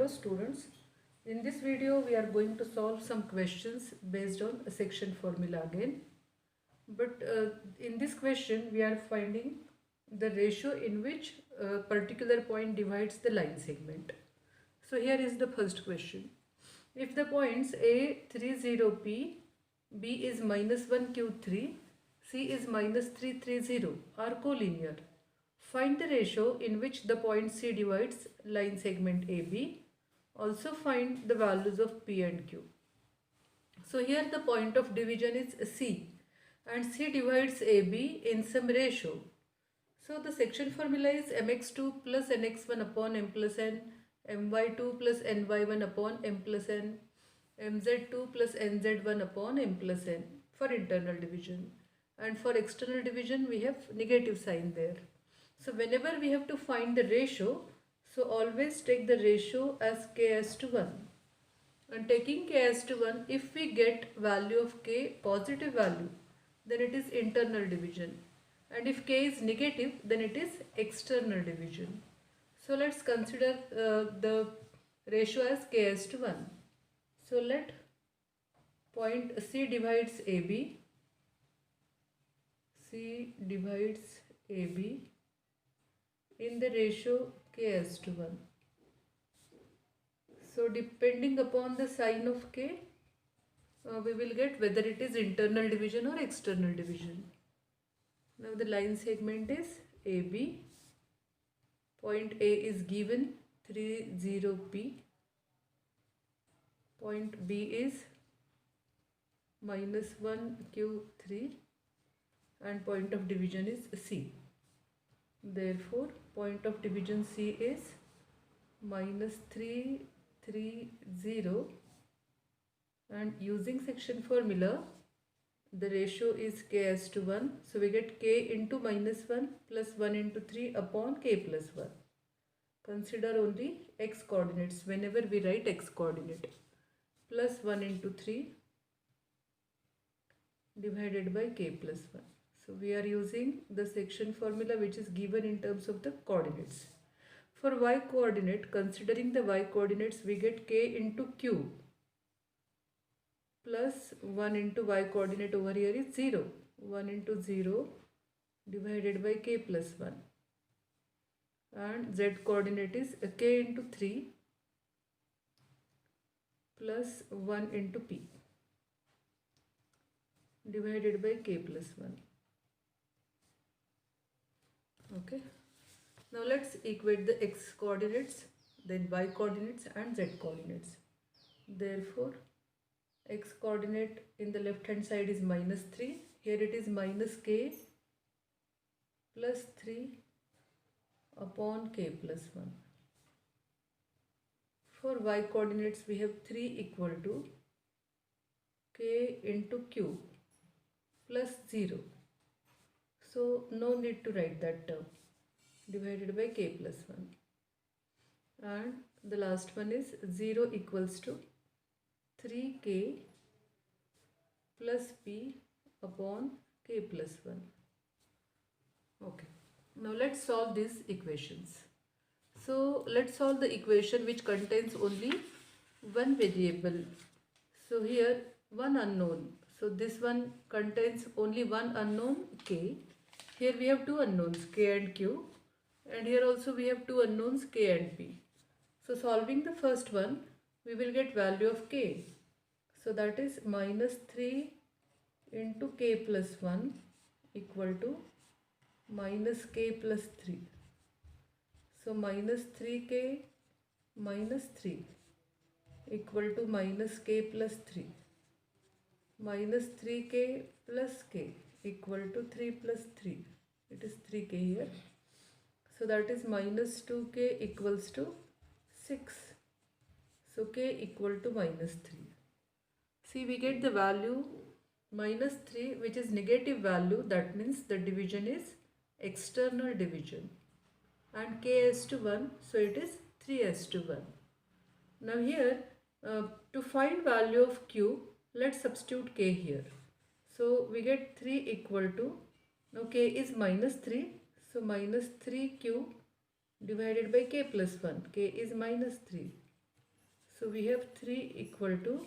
Hello students, in this video we are going to solve some questions based on a section formula again. But in this question we are finding the ratio in which a particular point divides the line segment. So here is the first question. If the points A 30P, B is minus 1Q3, C is minus 330 are collinear, find the ratio in which the point C divides line segment AB. Also find the values of P and Q. So here the point of division is C and C divides AB in some ratio. So the section formula is mx2 plus nx1 upon m plus n, my2 plus ny1 upon m plus n, mz2 plus nz1 upon m plus n for internal division. And for external division we have negative sign there. So whenever we have to find the ratio, so always take the ratio as k as to 1. And taking k as to 1, if we get value of k positive value, then it is internal division. And if k is negative, then it is external division. So let's consider the ratio as k as to 1. So let point C divides AB. C divides AB in the ratio k as to 1. So depending upon the sign of k, we will get whether it is internal division or external division. Now the line segment is AB. Point A is given 30P. Point B is minus 1Q3 and point of division is C. Therefore, point of division C is minus 330, and using section formula, the ratio is k as to 1. So we get k into minus 1 plus 1 into 3 upon k plus 1. Consider only x coordinates whenever we write x coordinate. Plus 1 into 3 divided by k plus 1. So we are using the section formula which is given in terms of the coordinates. For y coordinate, considering the y coordinates, we get k into q plus 1 into y coordinate over here is 0. 1 into 0 divided by k plus 1. And z coordinate is k into 3 plus 1 into p divided by k plus 1. Okay. Now let's equate the x coordinates, then y coordinates and z coordinates. Therefore, x coordinate in the left hand side is minus 3. Here it is minus k plus 3 upon k plus 1. For y coordinates we have 3 equal to k into q plus 0. So no need to write that term, divided by k plus 1. And the last one is 0 equals to 3k plus p upon k plus 1. Okay. Now let's solve these equations. So let's solve the equation which contains only one variable. So here one unknown. So this one contains only one unknown k. Here we have two unknowns k and q. And here also we have two unknowns k and p. So solving the first one, we will get value of k. So that is minus 3 into k plus 1 equal to minus k plus 3. So minus 3k minus 3 equal to minus k plus 3. Minus 3k plus k equal to 3 plus 3. It is 3k here. So that is minus 2k equals to 6. So k equal to minus 3. See, we get the value minus 3 which is negative value. That means the division is external division. And k as to 1, so it is 3 as to 1. Now here to find value of q, let's substitute k here. So we get 3 equal to, now k is minus 3, so minus 3q divided by k plus 1. K is minus 3. So we have 3 equal to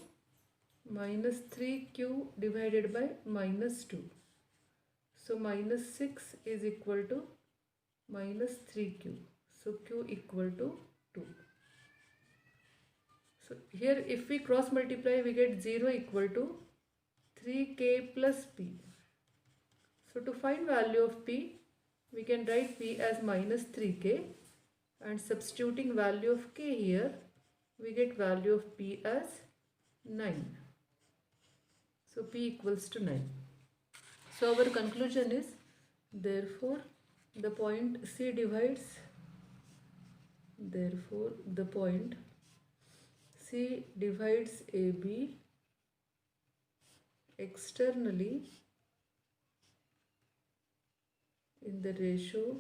minus 3q divided by minus 2. So minus 6 is equal to minus 3q. So q equal to 2. So here if we cross multiply, we get 0 equal to 3k plus p. So to find value of p, we can write p as minus 3k, and substituting value of k here, we get value of p as 9. So p equals to 9. So our conclusion is, therefore the point C divides, therefore the point C divides AB externally in the ratio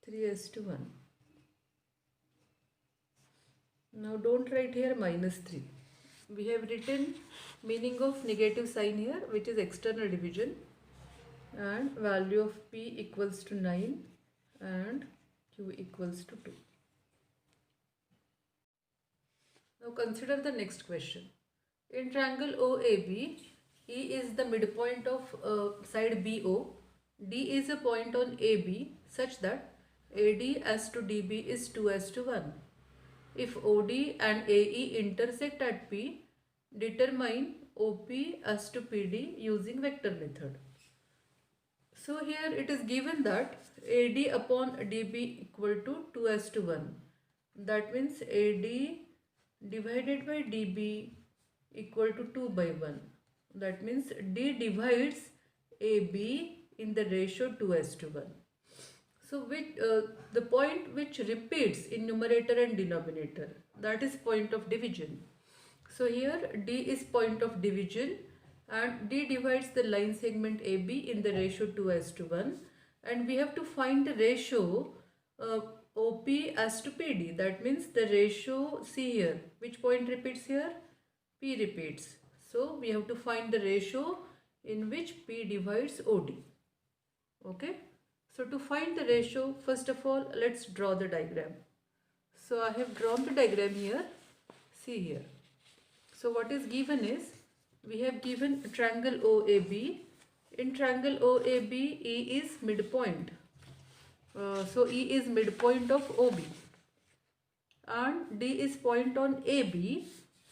3:1. Now don't write here minus 3. We have written meaning of negative sign here, which is external division, and value of p equals to 9 and q equals to 2. Now consider the next question. In triangle OAB, E is the midpoint of side BO. D is a point on AB such that AD as to DB is 2:1. If OD and AE intersect at P, determine OP as to PD using vector method. So here it is given that AD upon DB equal to 2:1. That means AD divided by DB equal to 2 by 1. That means D divides AB in the ratio 2:1. So the point which repeats in numerator and denominator, that is point of division. So here D is point of division, and D divides the line segment AB in the ratio 2:1, and we have to find the ratio OP as to PD. That means the ratio, see here, which point repeats here? P repeats. So we have to find the ratio in which P divides OD. Okay. So to find the ratio, first of all, let's draw the diagram. So I have drawn the diagram here. See here. So what is given is, we have given triangle OAB. In triangle OAB, E is midpoint. So E is midpoint of OB. And D is point on AB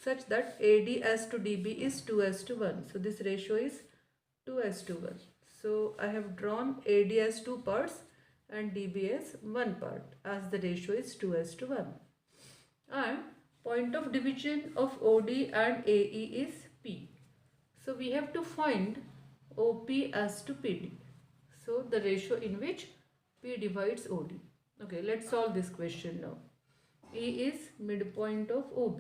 such that AD as to DB is 2:1. So this ratio is 2:1. So I have drawn AD as 2 parts and DB as 1 part, as the ratio is 2:1. And point of division of OD and AE is P. So we have to find OP as to PD. So the ratio in which P divides OD. Okay, let's solve this question now. E is midpoint of OB.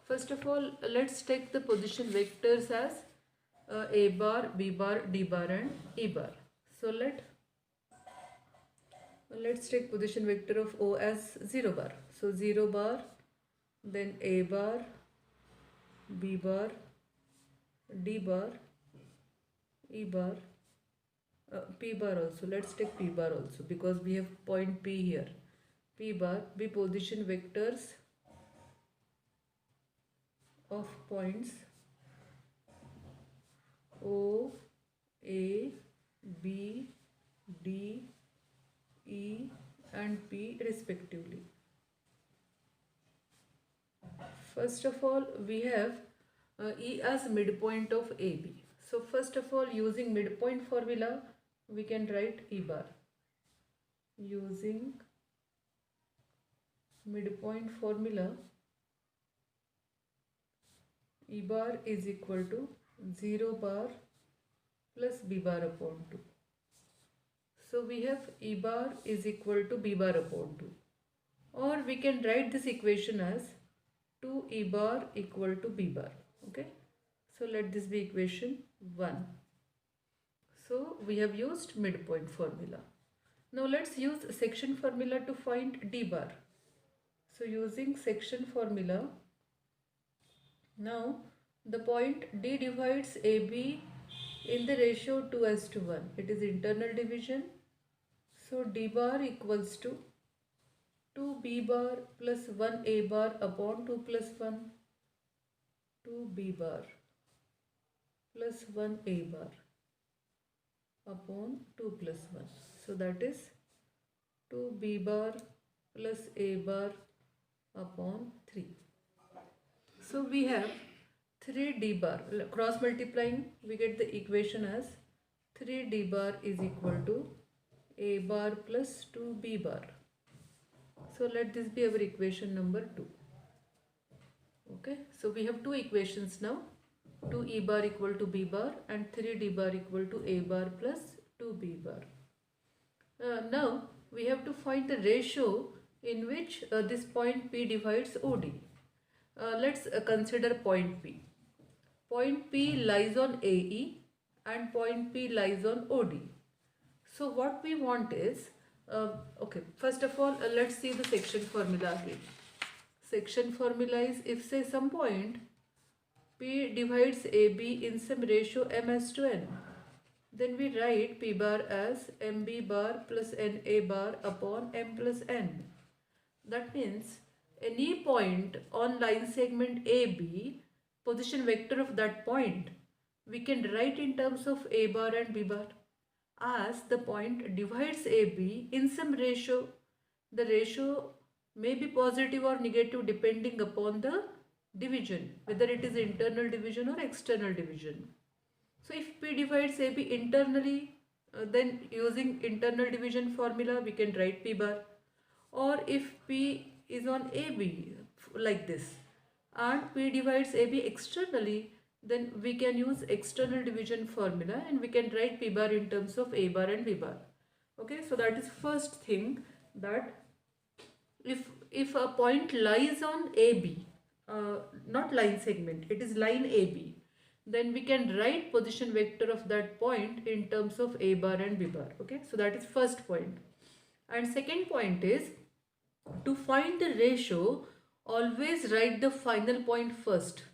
First of all, let's take the position vectors as A bar, B bar, D bar and E bar. So let's take position vector of O as 0 bar. So 0 bar, then A bar, B bar, D bar, E bar, P bar also. Let's take P bar also because we have point P here. P bar be position vectors of points O, A, B, D, E and P respectively. First of all, we have E as midpoint of AB. So first of all, using midpoint formula, we can write E bar. Using midpoint formula, E bar is equal to 0 bar plus B bar upon 2. So we have E bar is equal to B bar upon 2. Or we can write this equation as 2 E bar equal to B bar. Okay. So let this be equation 1. So we have used midpoint formula. Now let's use section formula to find D bar. So using section formula, now the point D divides AB in the ratio 2:1. It is internal division. So D bar equals to 2b bar plus 1a bar upon 2 plus 1, 2b bar plus 1a bar upon 2 plus 1. So that is 2b bar plus a bar upon 3. So we have 3d bar. Cross multiplying, we get the equation as 3d bar is equal to a bar plus 2b bar. So let this be our equation number 2. Okay, so we have two equations now. 2e bar equal to b bar and 3d bar equal to a bar plus 2b bar. Now we have to find the ratio in which this point P divides OD. Let's consider point P. Point P lies on AE and point P lies on OD. So what we want is, okay, first of all, let's see the section formula here. Section formula is, if say some point P divides AB in some ratio m as to n, then we write P bar as mb bar plus na bar upon m plus n. That means any point on line segment AB, position vector of that point, we can write in terms of a bar and b bar, as the point divides AB in some ratio. The ratio may be positive or negative depending upon the division, whether it is internal division or external division. So if P divides AB internally, then using internal division formula we can write P bar. Or if P is on AB like this and P divides AB externally, then we can use external division formula and we can write P bar in terms of A bar and B bar. Okay, so that is first thing, that if a point lies on AB, not line segment, it is line AB, then we can write position vector of that point in terms of A bar and B bar. Okay, so that is first point. And second point is, to find the ratio, always write the final point first.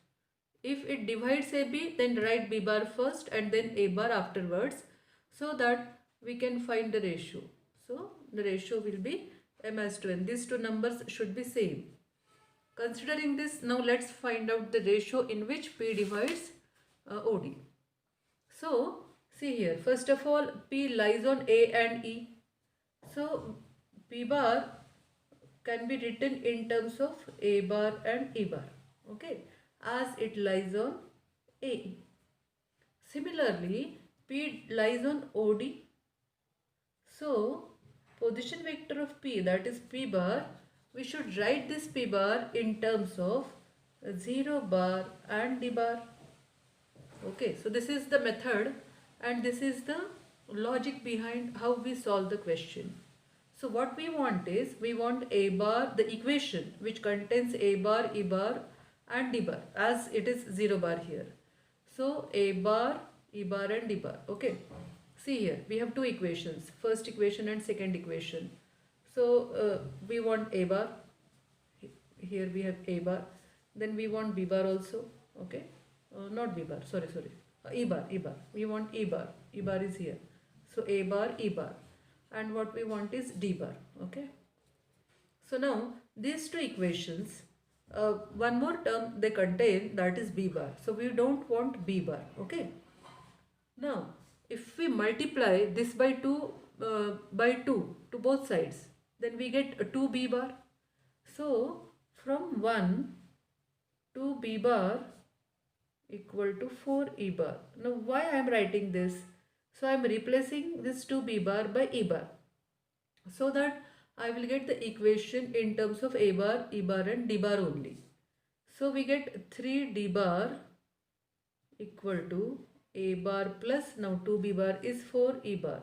If it divides AB, then write B bar first and then A bar afterwards, so that we can find the ratio. So the ratio will be m as to n. These two numbers should be same. Considering this, now let's find out the ratio in which P divides OD. So see here, first of all, P lies on A and E. So P bar can be written in terms of A bar and E bar, okay, as it lies on AE. Similarly, P lies on OD. So position vector of P, that is P bar, we should write this P bar in terms of 0 bar and D bar. Okay, so this is the method and this is the logic behind how we solve the question. So what we want is, we want A bar, the equation which contains A bar, E bar and D bar, as it is 0 bar here. So A bar, E bar and D bar. Okay, see here we have two equations, first equation and second equation. So we want A bar, here we have A bar, then we want B bar also. Okay, not B bar, sorry, E bar, we want E bar is here. So A bar, E bar, and what we want is D bar. Okay, so now these two equations, one more term they contain, that is B bar, so we don't want B bar. Okay, now if we multiply this by 2 to both sides, then we get a 2B bar. So from 1 to B bar equal to 4E bar. Now why I am writing this? So I am replacing this 2B bar by E bar, so that I will get the equation in terms of A bar, E bar and D bar only. So we get 3D bar equal to A bar plus, now 2B bar is 4E bar.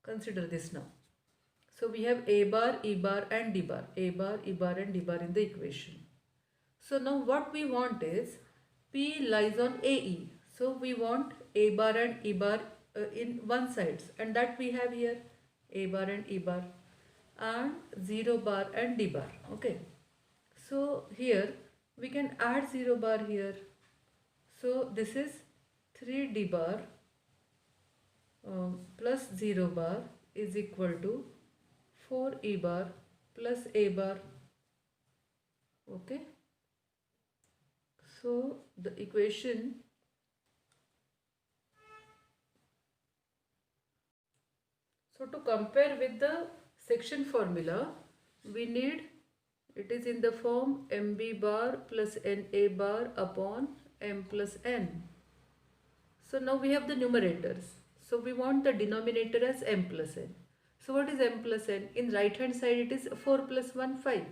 Consider this now. So we have A bar, E bar and D bar. A bar, E bar and D bar in the equation. So now what we want is, P lies on AE. So we want A bar and E bar in one sides, and that we have here, A bar and E bar, and 0 bar and D bar. Okay, so here we can add 0 bar here. So this is 3D bar plus 0 bar is equal to 4E bar plus A bar. Okay. So the equation, so to compare with the section formula, we need, it is in the form mb bar plus na bar upon m plus n. So now we have the numerators. So we want the denominator as m plus n. So what is m plus n? In right hand side it is 4 plus 1, 5.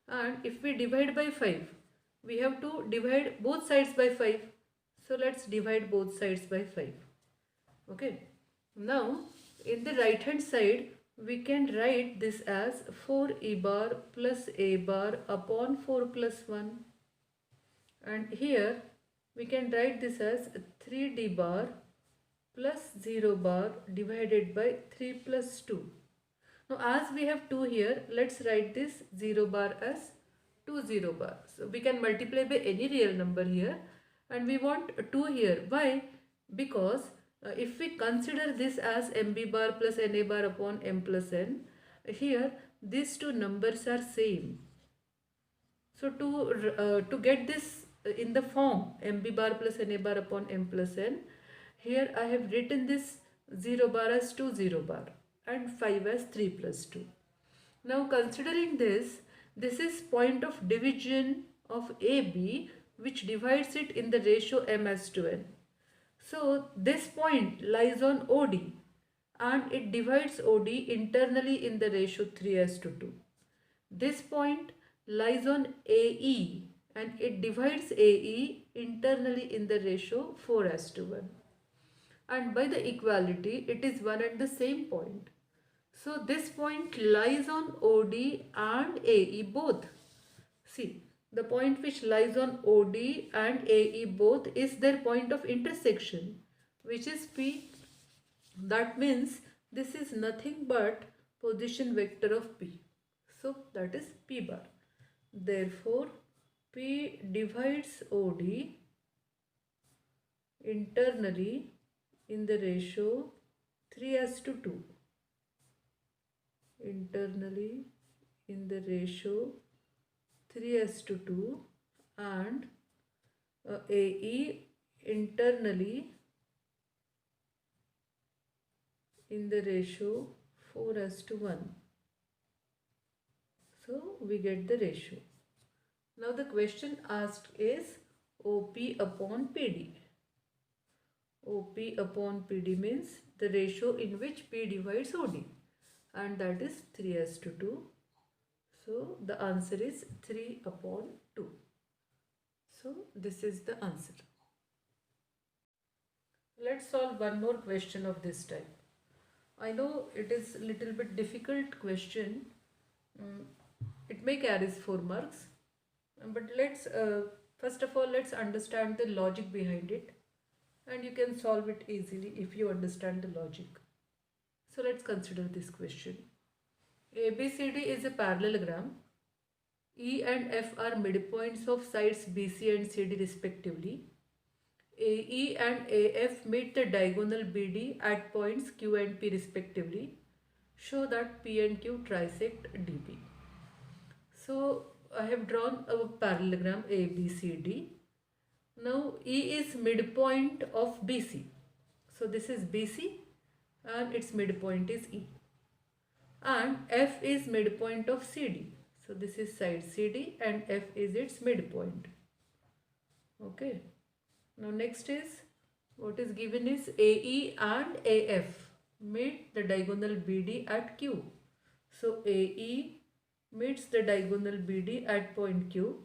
And if we divide by 5, we have to divide both sides by 5. So let's divide both sides by 5. Okay. Now in the right hand side we can write this as 4e bar plus a bar upon 4 plus 1. And here we can write this as 3d bar plus 0 bar divided by 3 plus 2. Now as we have 2 here, let's write this 0 bar as 2 0 bar. So we can multiply by any real number here, and we want 2 here. Why? Because if we consider this as mb bar plus na bar upon m plus n, here these two numbers are same. So to get this in the form mb bar plus na bar upon m plus n, here I have written this 0 bar as 2 0 bar and 5 as 3 plus 2. Now considering this, this is point of division of AB, which divides it in the ratio m as to n. So this point lies on OD and it divides OD internally in the ratio 3 as to 2. This point lies on AE and it divides AE internally in the ratio 4 as to 1. And by the equality, it is one and the same point. So this point lies on OD and AE both. See, the point which lies on OD and AE both is their point of intersection, which is P. That means this is nothing but position vector of P. So that is P bar. Therefore, P divides OD internally in the ratio 3 as to 2. Internally in the ratio 3 as to 2, and AE internally in the ratio 4 as to 1. So we get the ratio. Now the question asked is OP upon PD. OP upon PD means the ratio in which P divides OD, and that is 3 as to 2. So the answer is 3 upon 2. So this is the answer. Let's solve one more question of this type. I know it is a little bit difficult question. It may carry 4 marks. But let's first of all let's understand the logic behind it, and you can solve it easily if you understand the logic. So let's consider this question. ABCD is a parallelogram. E and F are midpoints of sides BC and CD respectively. AE and AF meet the diagonal BD at points Q and P respectively. Show that P and Q trisect DB. So I have drawn a parallelogram ABCD. Now E is midpoint of BC. So this is BC and its midpoint is E. And F is midpoint of CD. So this is side CD and F is its midpoint. Okay. Now next is what is given is AE and AF meet the diagonal BD at Q. So AE meets the diagonal BD at point Q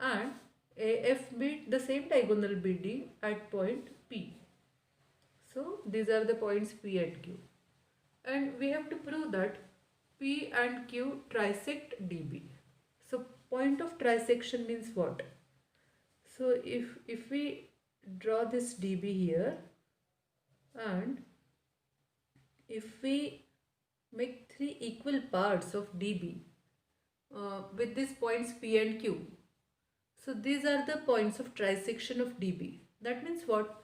and AF meet the same diagonal BD at point P. So these are the points P and Q. And we have to prove that P and Q trisect DB. So point of trisection means what? So if we draw this DB here and if we make 3 equal parts of DB with these points P and Q. So these are the points of trisection of DB. That means what?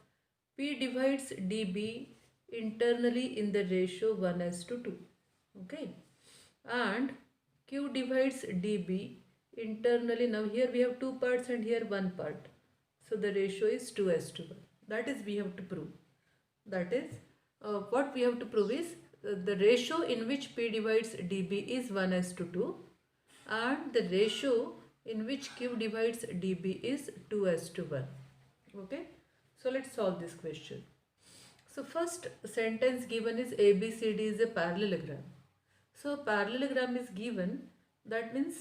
P divides DB internally in the ratio 1 as to 2. Okay. And Q divides dB internally. Now here we have two parts and here one part. So the ratio is 2:1. That is we have to prove. That is what we have to prove is the ratio in which P divides dB is 1:2 and the ratio in which Q divides dB is 2:1. Okay. So let's solve this question. So first sentence given is ABCD is a parallelogram. So parallelogram is given, that means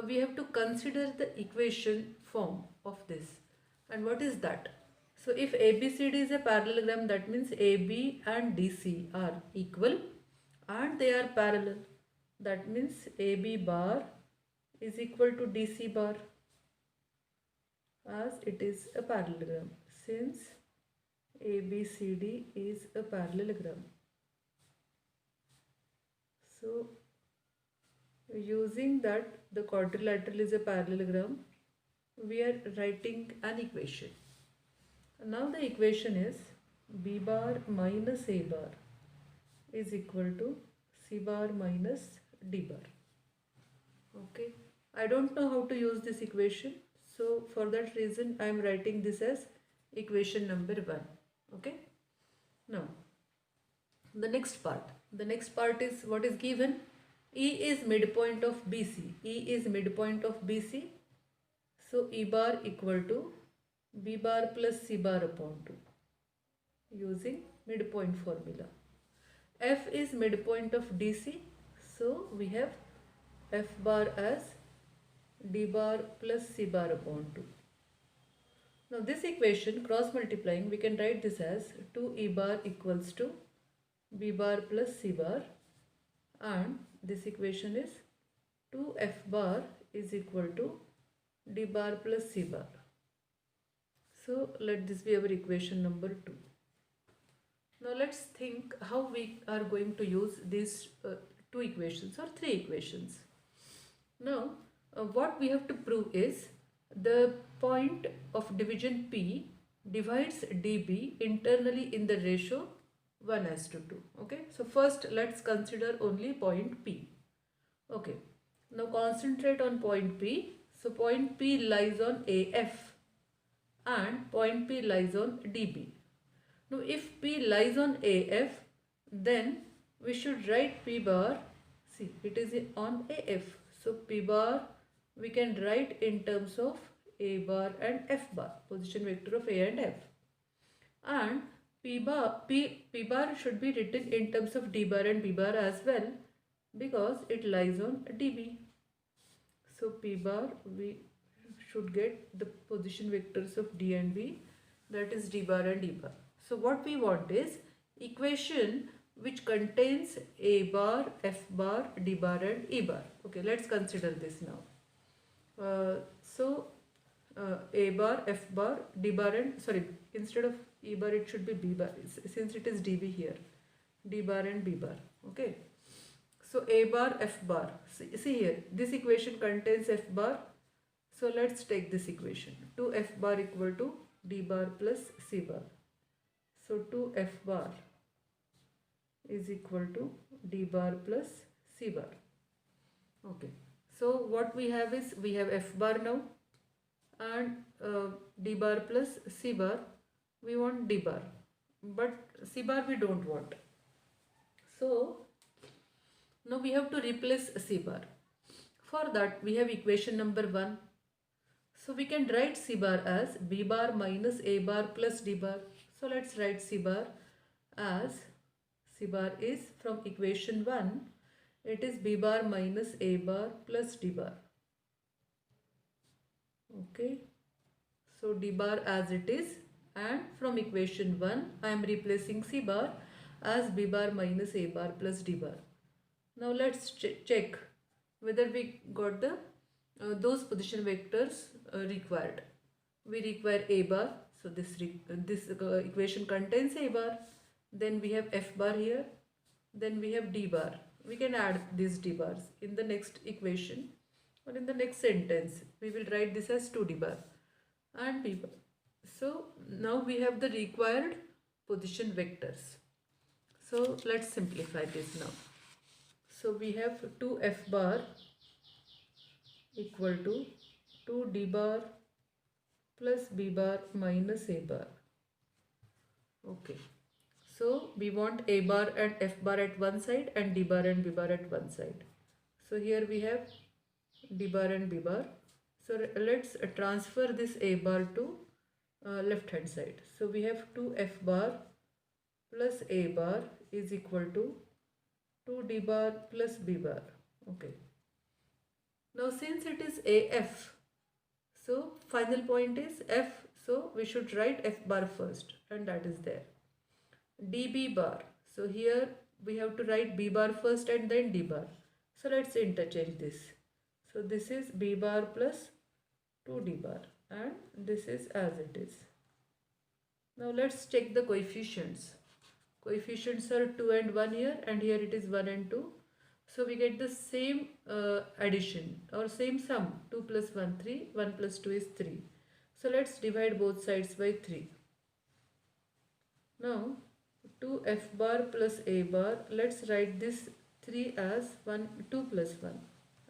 we have to consider the equation form of this. And what is that? So if ABCD is a parallelogram, that means AB and DC are equal and they are parallel. That means AB bar is equal to DC bar as it is a parallelogram, since ABCD is a parallelogram. So using that the quadrilateral is a parallelogram, we are writing an equation. Now the equation is B bar minus A bar is equal to C bar minus D bar. Okay, I don't know how to use this equation, so for that reason I am writing this as equation number 1. Okay, now the next part is what is given. E is midpoint of BC. E is midpoint of BC. So E bar equal to B bar plus C bar upon 2 using midpoint formula. F is midpoint of DC. So we have F bar as D bar plus C bar upon 2. Now this equation cross multiplying, we can write this as 2E bar equals to B bar plus C bar, and this equation is 2F bar is equal to D bar plus C bar. So let this be our equation number 2. Now let's think how we are going to use these two equations or three equations. Now what we have to prove is the point of division P divides dB internally in the ratio 1:2. Okay, so first let's consider only point P. Okay, now concentrate on point P. So point P lies on AF and point P lies on dB. Now if P lies on AF, then we should write P bar. See, it is on AF. So P bar we can write in terms of A bar and F bar, position vector of A and F. And P bar should be written in terms of D bar and B bar as well, because it lies on dB. So P bar we should get the position vectors of D and B, that is D bar and E bar. So what we want is equation which contains A bar, F bar, D bar and E bar. Okay, let's consider this now. A bar, F bar, D bar and, sorry, instead of E bar it should be B bar, since it is dB here, D bar and B bar. Okay, so A bar, F bar, see here this equation contains F bar, so let's take this equation. 2F bar equal to D bar plus C bar. So 2F bar is equal to D bar plus C bar. Okay, so what we have is, we have F bar now and D bar plus C bar. We want D bar, but C bar we don't want. So now we have to replace C bar. For that we have equation number 1. So we can write C bar as B bar minus A bar plus D bar. So let's write C bar as, C bar is from equation 1, it is B bar minus A bar plus D bar. Okay, so D bar as it is, and from equation 1 I am replacing C bar as B bar minus A bar plus D bar. Now let's check whether we got the those position vectors required. We require A bar, so this equation contains A bar, then we have F bar here, then we have D bar. We can add these D bars in the next equation, or in the next sentence we will write this as 2D bar and B bar. So now we have the required position vectors. So let's simplify this now. So we have 2F bar equal to 2 d bar plus b bar minus a bar. Okay. So we want a bar and f bar at one side and d bar and b bar at one side. So here we have d bar and b bar. So let's transfer this a bar to left hand side. So we have 2f bar plus a bar is equal to 2d bar plus b bar. Okay. Now since it is AF, so final point is F, so we should write F bar first, and that is there. DB bar, so here we have to write B bar first and then D bar. So let's interchange this. So this is B bar plus 2D bar and this is as it is. Now let's check the coefficients. Coefficients are 2 and 1 here, and here it is 1 and 2. So we get the same addition or same sum. 2 plus 1, 3. 1 plus 2 is 3. So let's divide both sides by 3. Now 2f bar plus a bar, let's write this 3 as 2 plus 1.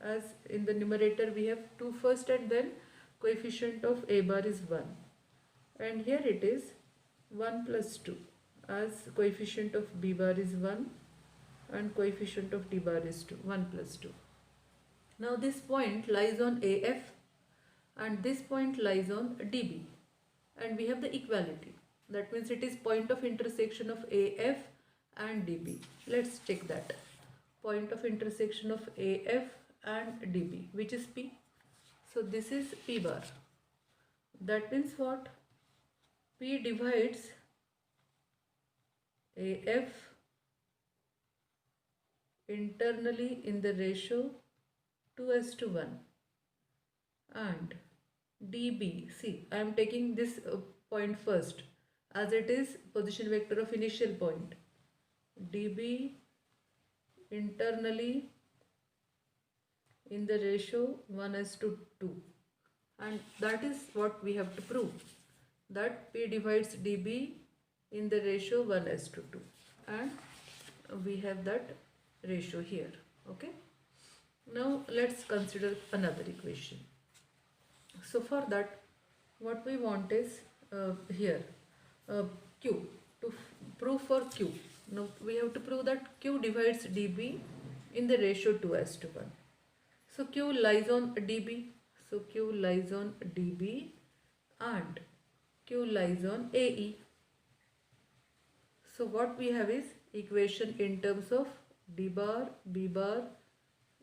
As in the numerator we have 2 first and then coefficient of a bar is 1. And here it is 1 plus 2, as coefficient of b bar is 1 and coefficient of d bar is 2, 1 plus 2. Now this point lies on AF and this point lies on DB, and we have the equality. That means it is point of intersection of AF and DB. Let's check that. Point of intersection of AF and DB, which is P. So this is P bar. That means what? P divides AF internally in the ratio 2:1 and DB, see I am taking this point first as it is position vector of initial point. DB internally in the ratio 1:2, and that is what we have to prove, that P divides DB in the ratio 1:2, and we have that ratio here. Okay, now let's consider another equation. So for that what we want is here Q, to prove for Q. Now we have to prove that Q divides DB in the ratio 2:1. So Q lies on DB, so Q lies on DB and Q lies on AE. So what we have is equation in terms of D bar, B bar,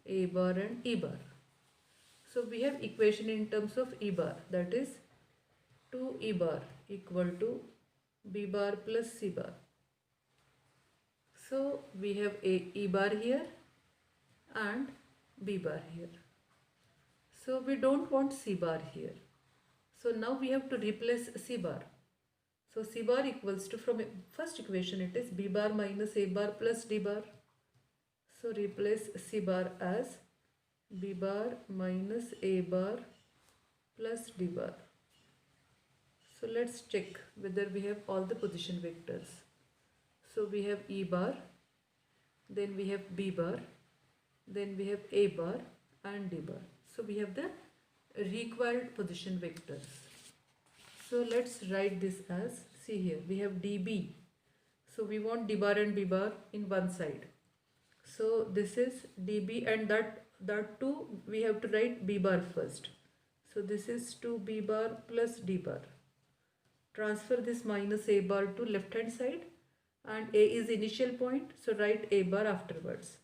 A bar and E bar. So we have equation in terms of E bar, that is 2E bar equal to B bar plus C bar. So we have E bar here and B bar here. So we don't want C bar here. So now we have to replace C bar. So C bar equals to, from first equation it is B bar minus A bar plus D bar. So replace C bar as B bar minus A bar plus D bar. So let's check whether we have all the position vectors. So we have E bar, then we have B bar, then we have A bar and D bar. So we have the required position vectors. So let's write this as, see here we have DB. So we want D bar and B bar in one side. So this is DB, and that too we have to write B bar first. So this is 2B bar plus D bar. Transfer this minus A bar to left hand side, and A is initial point, so write A bar afterwards.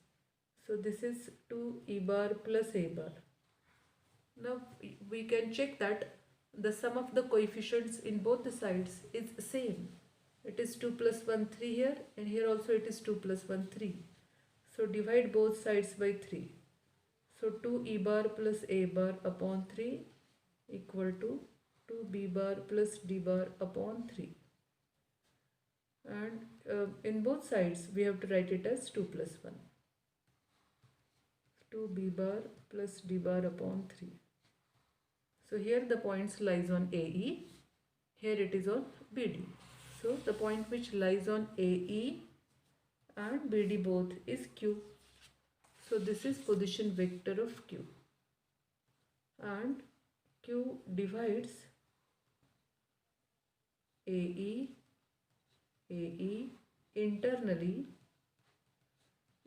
So this is 2E bar plus A bar. Now we can check that the sum of the coefficients in both the sides is same. It is 2 plus 1, 3 here, and here also it is 2 plus 1, 3. So divide both sides by 3. So 2E bar plus A bar upon 3 equal to 2B bar plus D bar upon 3. And in both sides we have to write it as 2 plus 1. 2B bar plus D bar upon 3. So here the points lies on AE, here it is on BD. So the point which lies on AE and BD both is Q. So this is position vector of Q. and Q divides AE internally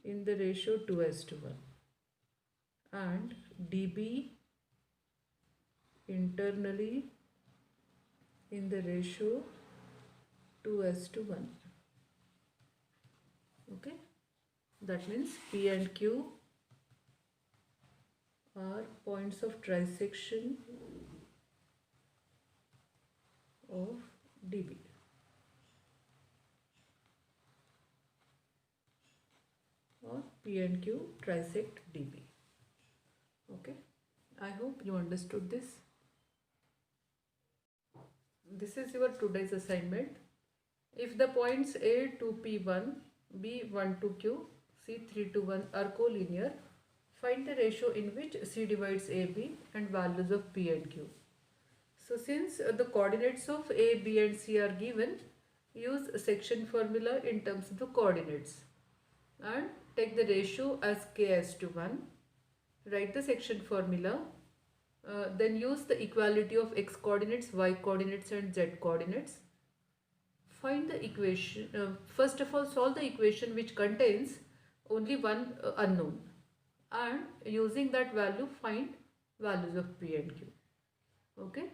in the ratio 2:1 and DB internally in the ratio 2:1. Okay, that means P and Q are points of trisection of DB. Or P and Q trisect DB. Okay, I hope you understood this. This is your today's assignment. If the points A to P1, B1 to Q, C3 to 1 are collinear, find the ratio in which C divides AB and values of P and Q. So since the coordinates of A, B and C are given, use a section formula in terms of the coordinates and take the ratio as k:1. Write the section formula. Then use the equality of x coordinates, y coordinates and z coordinates. Find the equation. First of all, solve the equation which contains only one unknown, and using that value find values of P and Q. Okay.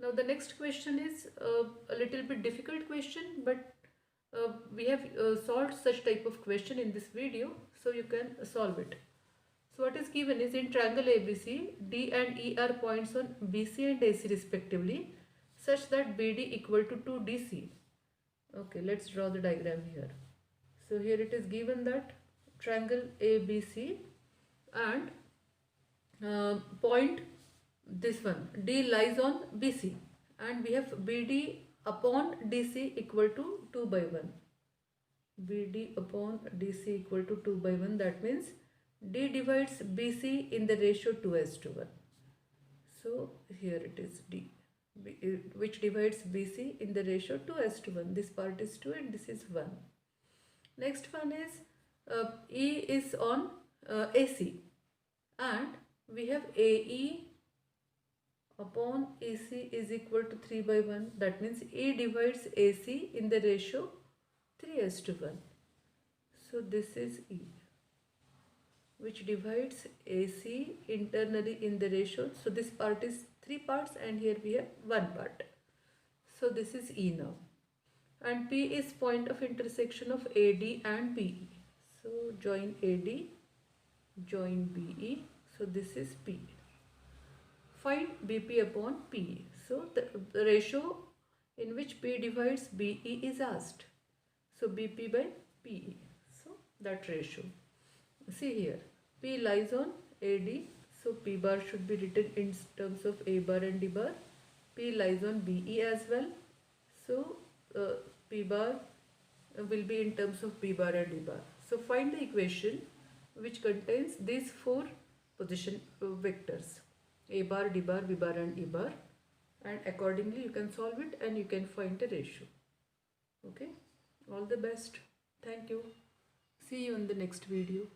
Now the next question is a little bit difficult question, but we have solved such type of question in this video, so you can solve it. So what is given is, in triangle ABC, D and E are points on BC and AC respectively, such that BD equal to 2DC. Okay, let's draw the diagram here. So here it is given that triangle ABC and point this one D lies on BC, and we have BD upon DC equal to 2/1. BD upon DC equal to 2/1. That means D divides BC in the ratio 2:1. So here it is D, which divides BC in the ratio 2:1. This part is 2 and this is 1. Next one is E is on AC, and we have AE upon AC is equal to 3/1. That means E divides AC in the ratio 3:1. So this is E, which divides AC internally in the ratio. So this part is 3 parts and here we have 1 part. So this is E now. And P is point of intersection of AD and BE. So join AD, join BE. So this is P. Find BP upon PE. So the ratio in which P divides BE is asked. So BP by PE. So that ratio. See here, P lies on AD, so P bar should be written in terms of A bar and D bar. P lies on BE as well, so P bar will be in terms of B bar and D bar. So find the equation which contains these 4 position vectors, A bar, D bar, B bar and E bar, and accordingly you can solve it and you can find the ratio. Okay, all the best. Thank you. See you in the next video.